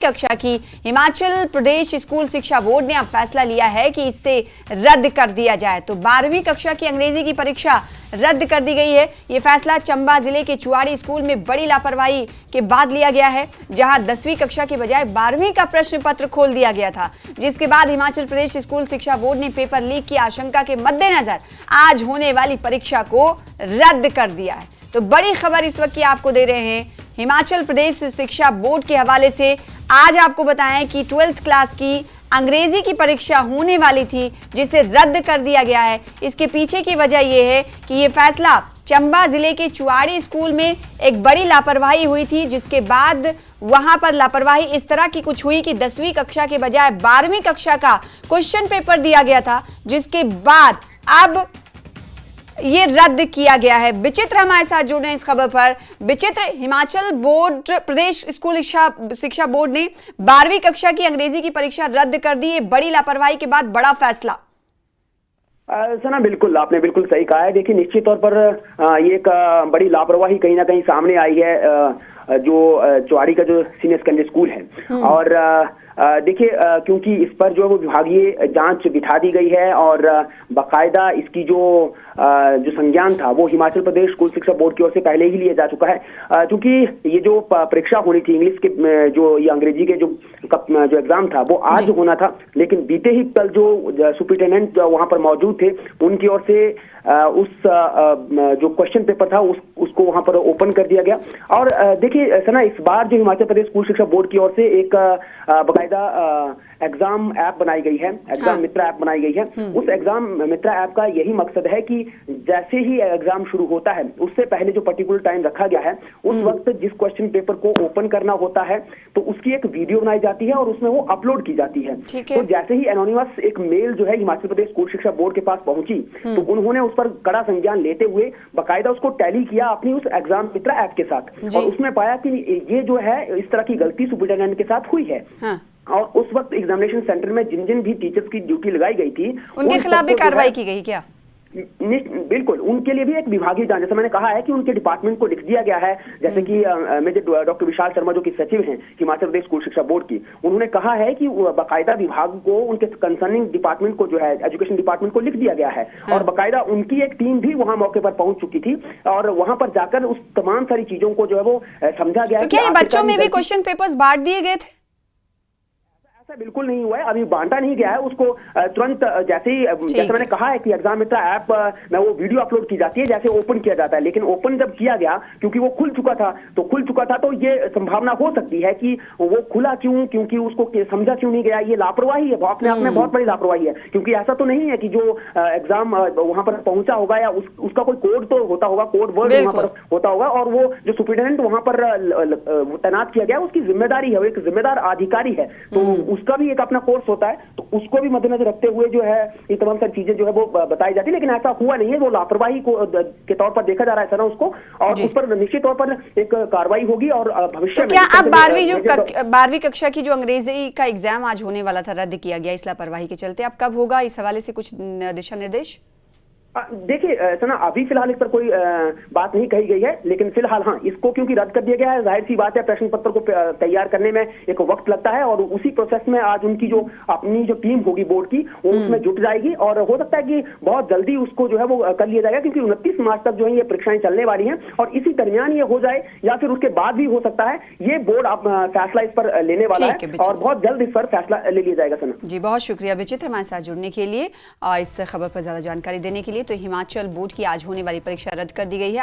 कक्षा की हिमाचल प्रदेश स्कूल शिक्षा बोर्ड ने अब फैसला लिया है कि इससे रद्द कर दिया जाए। तो 12वीं कक्षा की अंग्रेजी की परीक्षा रद्द कर दी गई है। ये फैसला चंबा जिले के चुवाड़ी स्कूल में बड़ी लापरवाही के बाद लिया गया है, जहां 10वीं कक्षा के बजाय 12वीं का प्रश्न पत्र खोल दिया गया था, जिसके बाद हिमाचल प्रदेश स्कूल शिक्षा बोर्ड ने पेपर लीक की आशंका के मद्देनजर आज होने वाली परीक्षा को रद्द कर दिया है। तो बड़ी खबर इस वक्त की आपको दे रहे हैं हिमाचल प्रदेश शिक्षा बोर्ड के हवाले से। आज आपको बताएं कि 12th क्लास की अंग्रेजी की परीक्षा होने वाली थी, जिसे रद्द कर दिया गया है। इसके पीछे की वजह यह है कि यह फैसला चंबा जिले के चुवाड़ी स्कूल में एक बड़ी लापरवाही हुई थी, जिसके बाद वहां पर लापरवाही इस तरह की कुछ हुई कि 10वीं कक्षा के बजाय 12वीं कक्षा का क्वेश्चन पेपर दिया गया था, जिसके बाद अब ये रद्द किया गया है। विचित्र हमारे साथ जुड़े हैं इस खबर पर। विचित्र, हिमाचल बोर्ड प्रदेश स्कूल शिक्षा बोर्ड ने 12वीं कक्षा की अंग्रेजी की परीक्षा रद्द कर दी है, बड़ी लापरवाही के बाद बड़ा फैसला। सना, बिल्कुल आपने बिल्कुल सही कहा है। देखिए, निश्चित तौर पर ये एक बड़ी लापरवाही कहीं ना कहीं सामने आई है जो चुवाड़ी का जो सीनियर सेकेंडरी स्कूल है। और देखिए, क्योंकि इस पर जो है वो विभागीय जांच बिठा दी गई है और बाकायदा इसकी जो संज्ञान था वो हिमाचल प्रदेश स्कूल शिक्षा बोर्ड की ओर से पहले ही लिया जा चुका है। क्योंकि ये जो परीक्षा होनी थी इंग्लिश के जो ये अंग्रेजी के जो एग्जाम था वो आज होना था, लेकिन बीते ही कल जो सुपरिटेंडेंट वहां पर मौजूद थे उनकी ओर से उस जो क्वेश्चन पेपर था उसको वहां पर ओपन कर दिया गया। और देखिए सना, इस बार जो हिमाचल प्रदेश स्कूल शिक्षा बोर्ड की ओर से एक बाकायदा एग्जाम ऐप बनाई गई है, एग्जाम मित्रा ऐप बनाई गई है। उस एग्जाम मित्रा ऐप का यही मकसद है कि जैसे ही एग्जाम शुरू होता है उससे पहले जो पर्टिकुलर टाइम रखा गया है उस वक्त जिस क्वेश्चन पेपर को ओपन करना होता है तो उसकी एक वीडियो बनाई जाती है और उसमें वो अपलोड की जाती है। तो जैसे ही एनोनिमस एक मेल जो है हिमाचल प्रदेश स्कूल शिक्षा बोर्ड के पास पहुंची तो उन्होंने उस पर कड़ा संज्ञान लेते हुए बाकायदा उसको टैली किया अपनी उस एग्जाम मित्रा ऐप के साथ, और उसमें पाया कि ये जो है इस तरह की गलती सुपरिटेंडेंट के साथ हुई है। और उस वक्त एग्जामिनेशन सेंटर में जिन जिन भी टीचर्स की ड्यूटी लगाई गई थी उनके खिलाफ भी कार्रवाई की गई क्या? बिल्कुल, उनके लिए भी एक विभागीय जांच, जैसे मैंने कहा है कि उनके डिपार्टमेंट को लिख दिया गया है। जैसे कि मेजर डॉक्टर विशाल शर्मा जो कि सचिव हैं हिमाचल प्रदेश स्कूल शिक्षा बोर्ड की, उन्होंने कहा है कि बाकायदा विभाग को उनके कंसर्निंग डिपार्टमेंट को जो है एजुकेशन डिपार्टमेंट को लिख दिया गया है। और बाकायदा उनकी एक टीम भी वहां मौके पर पहुंच चुकी थी और वहां पर जाकर उस तमाम सारी चीजों को जो है वो समझा गया। तो क्या ये बच्चों में भी क्वेश्चन पेपर्स बांट दिए गए थे? बिल्कुल नहीं हुआ है, अभी बांटा नहीं गया है उसको। तुरंत जैसे मैंने कहा है कि एग्जाम मित्रा ऐप में वो वीडियो अपलोड की जाती है जैसे ओपन किया जाता है, लेकिन ओपन जब किया गया क्योंकि वो खुल चुका था तो ये संभावना हो सकती है कि वो खुला क्यों, क्योंकि उसको समझा क्यों नहीं गया। ये लापरवाही है, अपने आप में बहुत बड़ी लापरवाही है। क्योंकि ऐसा तो नहीं है कि जो एग्जाम वहां पर पहुंचा होगा या उसका कोई कोड तो होता होगा, कोड वर्ड वहां पर होता होगा, और वो जो सुपरिटेंडेंट वहां पर तैनात किया गया उसकी जिम्मेदारी है, वो एक जिम्मेदार अधिकारी है, तो उसका भी एक अपना कोर्स होता है, तो उसको भी मद्देनजर रखते हुए जो है ये तमाम सारी चीजें जो है वो बताई जाती है। लेकिन ऐसा हुआ नहीं है, वो लापरवाही के तौर पर देखा जा रहा है सर उसको, और उस पर निश्चित तौर पर एक कार्रवाई होगी। और भविष्य में क्या अब 12वीं कक्षा की जो अंग्रेजी का एग्जाम आज होने वाला था रद्द किया गया इस लापरवाही के चलते, अब कब होगा, इस हवाले से कुछ दिशा निर्देश? देखिए सना, अभी फिलहाल इस पर कोई बात नहीं कही गई है, लेकिन फिलहाल हाँ, इसको क्योंकि रद्द कर दिया गया है, जाहिर सी बात है प्रश्न पत्र को तैयार करने में एक वक्त लगता है, और उसी प्रोसेस में आज उनकी जो अपनी जो टीम होगी बोर्ड की वो उसमें जुट जाएगी, और हो सकता है कि बहुत जल्दी उसको जो है वो कर लिया जाएगा, क्योंकि 29 मार्च तक जो है ये परीक्षाएं चलने वाली हैं, और इसी दरमियान ये हो जाए या फिर उसके बाद भी हो सकता है। ये बोर्ड अब फैसला इस पर लेने वाला है और बहुत जल्द इस पर फैसला ले लिया जाएगा। सना जी, बहुत शुक्रिया विचित्र हमारे साथ जुड़ने के लिए और इस खबर पर ज्यादा जानकारी देने के लिए। तो हिमाचल बोर्ड की आज होने वाली परीक्षा रद्द कर दी गई है।